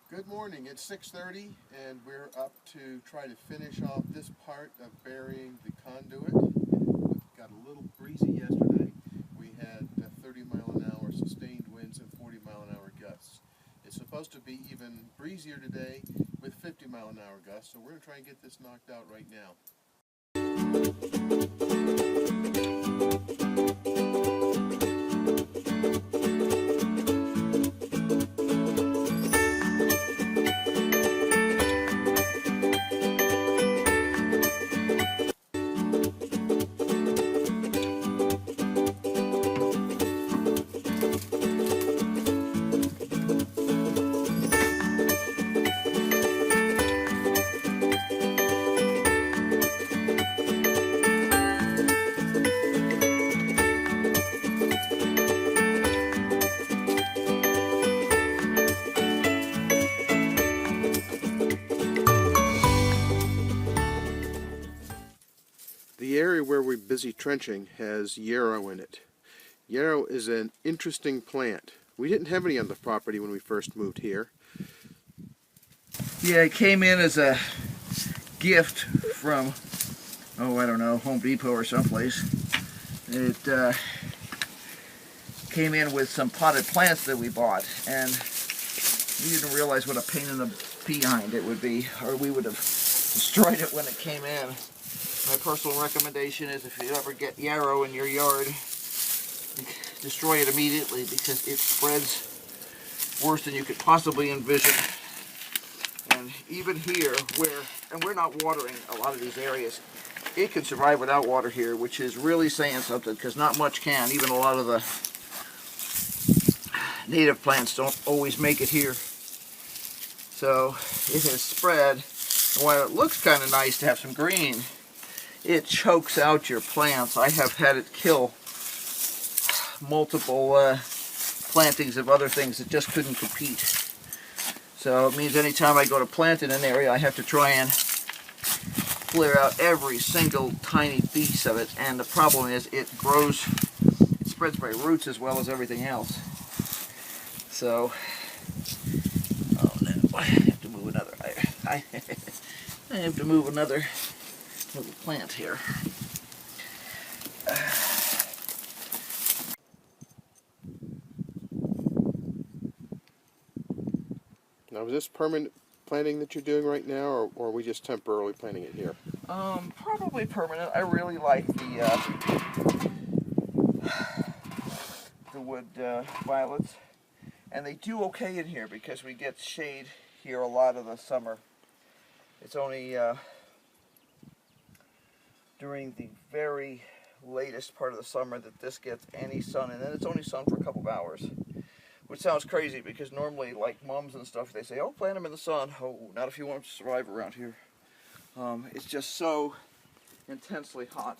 Good morning, it's 6:30 and we're up to try to finish off this part of burying the conduit. It got a little breezy yesterday. We had 30-mile-an-hour sustained winds and 40-mile-an-hour gusts. It's supposed to be even breezier today with 50-mile-an-hour gusts, so we're going to try and get this knocked out right now. The area where we're busy trenching has yarrow in it. Yarrow is an interesting plant. We didn't have any on the property when we first moved here. Yeah, it came in as a gift from, I don't know, Home Depot or someplace. It came in with some potted plants that we bought, and we didn't realize what a pain in the behind it would be, or we would have destroyed it when it came in. My personal recommendation is if you ever get yarrow in your yard, destroy it immediately because it spreads worse than you could possibly envision. And even here, and we're not watering a lot of these areas, it can survive without water here, which is really saying something because not much can. Even a lot of the native plants don't always make it here. So it has spread, and while it looks kind of nice to have some green, it chokes out your plants. I have had it kill multiple plantings of other things that just couldn't compete. So it means anytime I go to plant in an area, I have to try and clear out every single tiny piece of it. And the problem is it spreads by roots as well as everything else. So, oh no, I have to move another. I have to move another little plant here. Now, is this permanent planting that you're doing right now, or are we just temporarily planting it here? Probably permanent. I really like the wood violets, and they do okay in here because we get shade here a lot of the summer. It's only during the very latest part of the summer that this gets any sun, and then it's only sun for a couple of hours, which sounds crazy because normally, like mums and stuff, they say, oh, plant them in the sun. Oh, not if you want to survive around here. It's just so intensely hot.